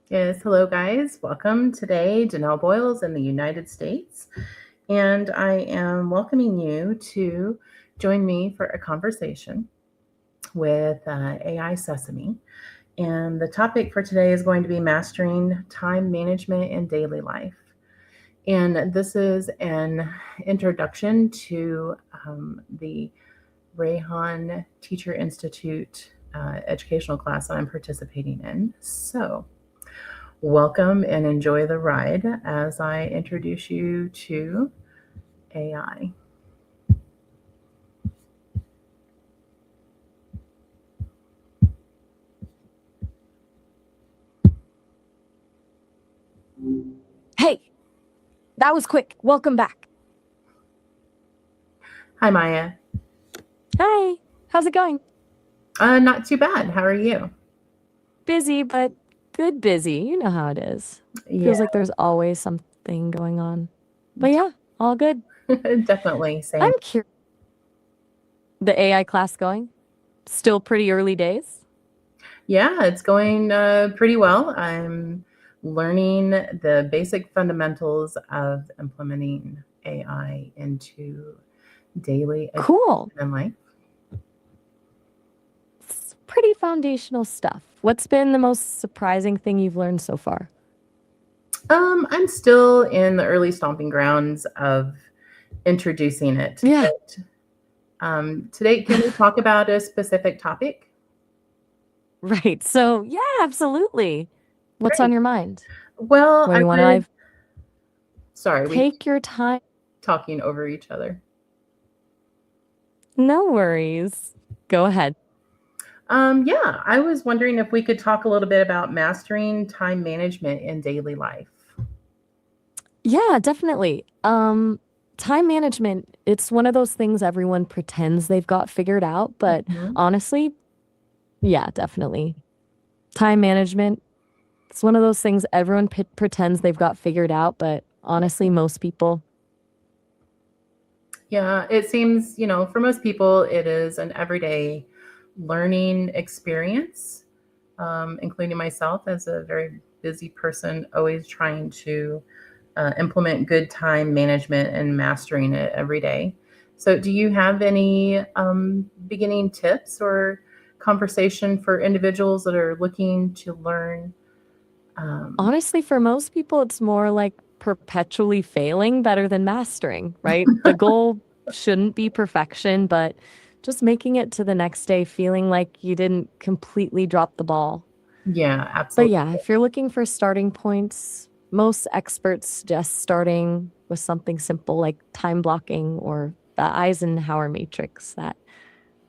Yes, hello guys. Welcome today. Janelle Boyles in the United States. And I am welcoming you to join me for a conversation with AI Sesame. And the topic for today is going to be mastering time management in daily life. And this is an introduction to the Rehan Teacher Institute educational class that I'm participating in. So, welcome and enjoy the ride as I introduce you to AI. Hey, that was quick. Welcome back. Hi, Maya. Hi, how's it going? Not too bad. How are you? Busy, but good busy. You know how it is. Yeah, Feels like there's always something going on. But yeah, all good. definitely. Same. I'm curious. The AI class going? Still pretty early days? Yeah, it's going pretty well. I'm learning the basic fundamentals of implementing AI into daily education Cool. and life. It's pretty foundational stuff. What's been the most surprising thing you've learned so far? I'm still in the early stomping grounds of introducing it. Yeah, But today, can we talk about a specific topic? right. So, yeah, absolutely. What's on Great. your mind? Well, What I do you want to would, dive? sorry, we Take your time. talking over each other. No worries. Go ahead. Yeah, I was wondering if we could talk a little bit about mastering time management in daily life. Yeah, definitely. Time management, it's one of those things everyone pretends they've got figured out, but Mhm. honestly, yeah, definitely. Time management, it's one of those things everyone pretends they've got figured out, but honestly, most people, Yeah, it seems, for most people, it is an everyday learning experience, including myself as a very busy person, always trying to implement good time management and mastering it every day. So, do you have any beginning tips or conversation for individuals that are looking to learn? Um, honestly, for most people, it's more like perpetually failing better than mastering, right? The goal shouldn't be perfection, but just making it to the next day feeling like you didn't completely drop the ball. yeah, But absolutely. yeah, if you're looking for starting points, most experts suggest starting with something simple like time blocking or the Eisenhower matrix, that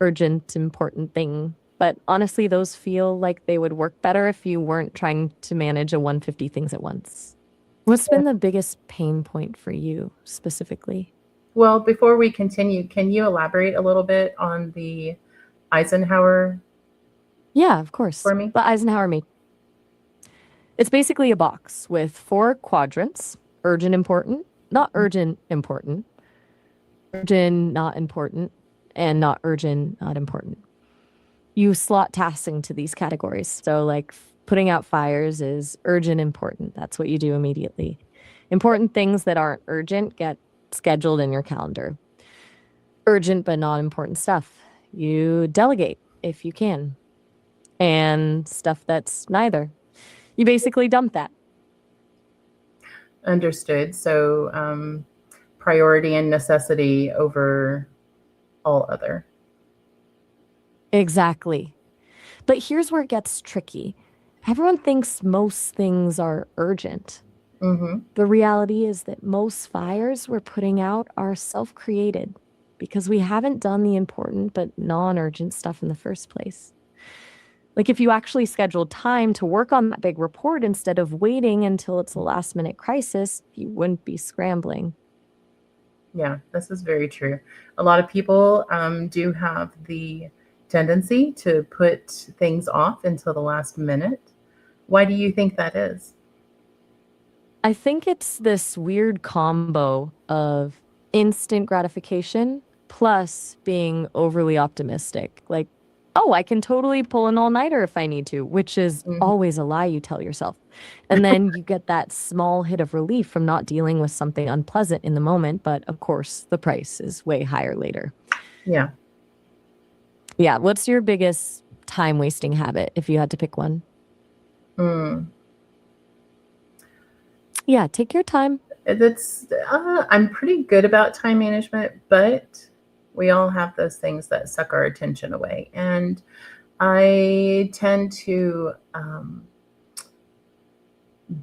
urgent, important thing. But honestly, those feel like they would work better if you weren't trying to manage a 150 things at once. What's been the biggest pain point for you specifically? Well, before we continue, can you elaborate a little bit on the Eisenhower Yeah, of course. for me? The Eisenhower matrix. It's basically a box with four quadrants: urgent, important, not urgent, important, urgent, not important, and not urgent, not important. You slot tasks into these categories. So, like putting out fires is urgent, important. That's what you do immediately. Important things that aren't urgent get scheduled in your calendar. Urgent but not important stuff, you delegate if you can. And stuff that's neither, you basically dump that. Understood. So, priority and necessity over all other. Exactly. But here's where it gets tricky. Everyone thinks most things are urgent. Hmm. The reality is that most fires we're putting out are self created because we haven't done the important but non urgent stuff in the first place. Like, if you actually scheduled time to work on that big report instead of waiting until it's a last minute crisis, you wouldn't be scrambling. Yeah, this is very true. A lot of people do have the tendency to put things off until the last minute. Why do you think that is? I think it's this weird combo of instant gratification plus being overly optimistic. Like, oh, I can totally pull an all-nighter if I need to, which is always a lie you tell yourself. And then you get that small hit of relief from not dealing with something unpleasant in the moment, but of course, the price is way higher later. Yeah. Yeah, what's your biggest time-wasting habit if you had to pick one? Mm. Yeah, take your time. I'm pretty good about time management, but we all have those things that suck our attention away. And I tend to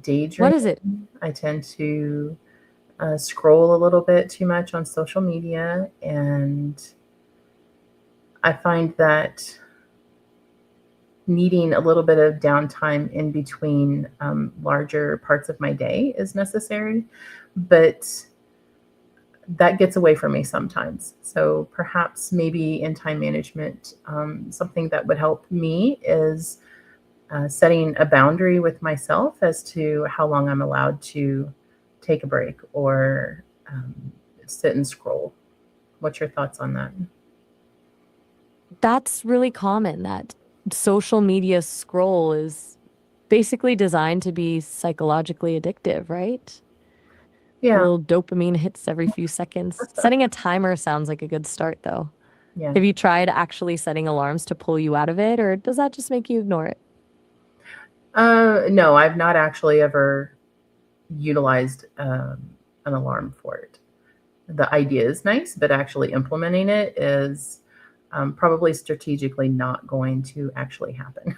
daydream. What is it? I tend to scroll a little bit too much on social media. And I find that needing a little bit of downtime in between larger parts of my day is necessary. But that gets away from me sometimes. So perhaps maybe in time management, something that would help me is setting a boundary with myself as to how long I'm allowed to take a break or sit and scroll. What's your thoughts on that? That's really common. That social media scroll is basically designed to be psychologically addictive, right? Yeah, Little dopamine hits every few seconds. Setting a timer sounds like a good start, though. yeah. Have you tried actually setting alarms to pull you out of it, or does that just make you ignore it? No, I've not actually ever utilized an alarm for it. The idea is nice, but actually implementing it is probably strategically not going to actually happen.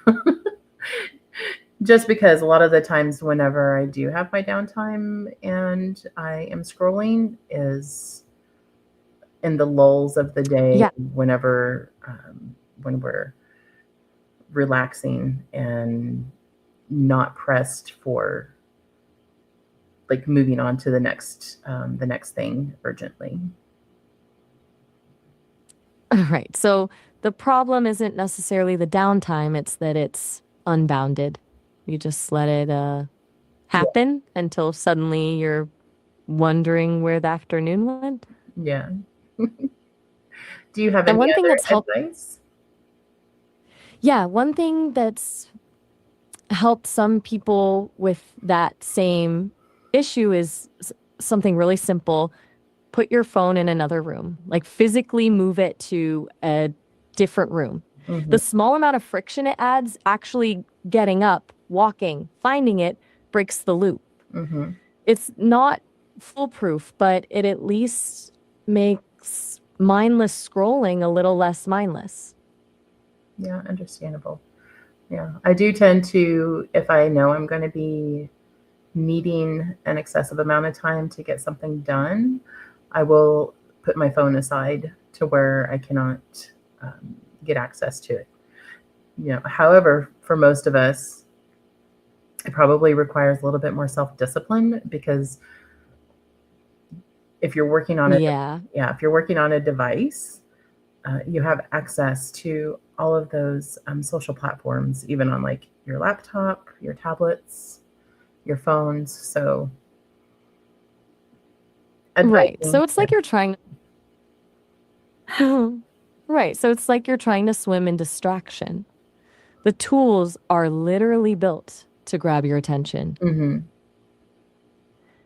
Just because a lot of the times, whenever I do have my downtime and I am scrolling, is in the lulls of the day, Yeah. whenever when we're relaxing and not pressed for like moving on to the next thing urgently. All right. So the problem isn't necessarily the downtime, it's that it's unbounded. You just let it Yeah, happen until suddenly you're wondering where the afternoon went. yeah. Do you have And any one thing other that's helped, advice? yeah, one thing that's helped some people with that same issue is something really simple. Put your phone in another room, like physically move it to a different room. Hmm. The small amount of friction it adds, actually getting up, walking, finding it, breaks the loop. Hmm. It's not foolproof, but it at least makes mindless scrolling a little less mindless. Yeah, understandable. Yeah, I do tend to, if I know I'm going to be needing an excessive amount of time to get something done, I will put my phone aside to where I cannot get access to it. However, for most of us, it probably requires a little bit more self-discipline because if you're working on it, Yeah. yeah, if you're working on a device, you have access to all of those social platforms, even on like your laptop, your tablets, your phones. So Right. advising, So it's yeah. like you're trying Right. So it's like you're trying to swim in distraction. The tools are literally built to grab your attention. Hmm.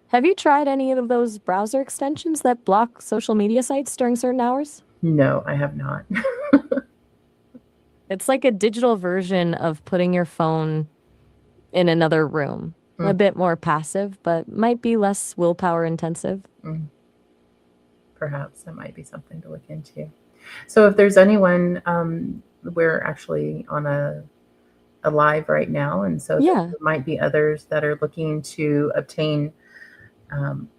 Have you tried any of those browser extensions that block social media sites during certain hours? No, I have not. It's like a digital version of putting your phone in another room. A bit more passive, but might be less willpower intensive. Mm-hmm. Perhaps that might be something to look into. So if there's anyone, we're actually on a live right now, and so there Yeah. might be others that are looking to obtain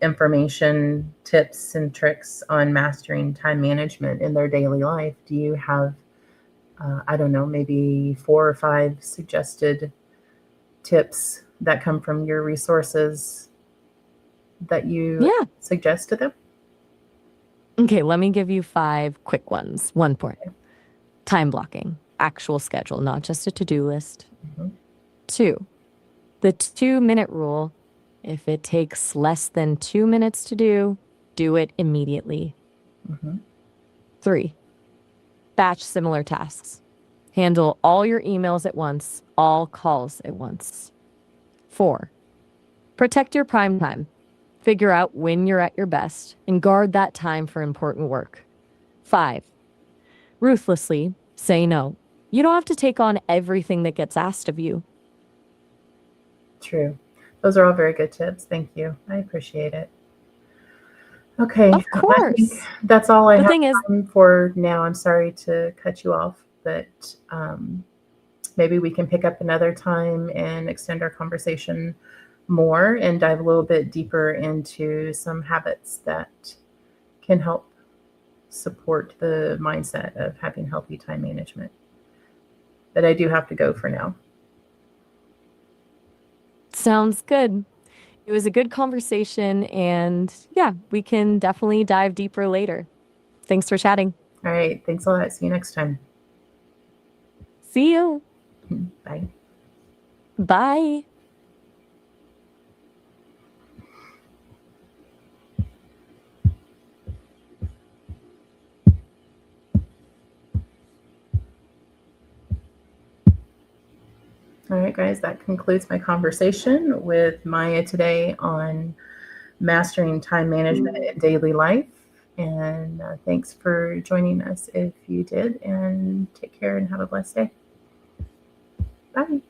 information, tips, and tricks on mastering time management in their daily life. Do you have, I don't know, maybe 4 or 5 suggested tips that come from your resources that you Yeah. suggest to them? Okay, let me give you 5 quick ones. One point. Time blocking, actual schedule, not just a to-do list. Mhm. 2, the 2-minute rule. If it takes less than 2 minutes to do it immediately. Mhm. 3, batch similar tasks. Handle all your emails at once, all calls at once. 4. Protect your prime time. Figure out when you're at your best and guard that time for important work. 5. Ruthlessly say no. You don't have to take on everything that gets asked of you. True. Those are all very good tips. Thank you. I appreciate it. Okay. Of I think course. that's all I The have thing is, time for now. I'm sorry to cut you off, but maybe we can pick up another time and extend our conversation more and dive a little bit deeper into some habits that can help support the mindset of having healthy time management. But I do have to go for now. sounds good. It was a good conversation, and yeah, we can definitely dive deeper later. Thanks for chatting. All right. Thanks a lot. See you next time. See you. Bye. Bye. All right, guys, that concludes my conversation with Maya today on mastering time management in daily life. And thanks for joining us if you did. And take care and have a blessed day. Bye.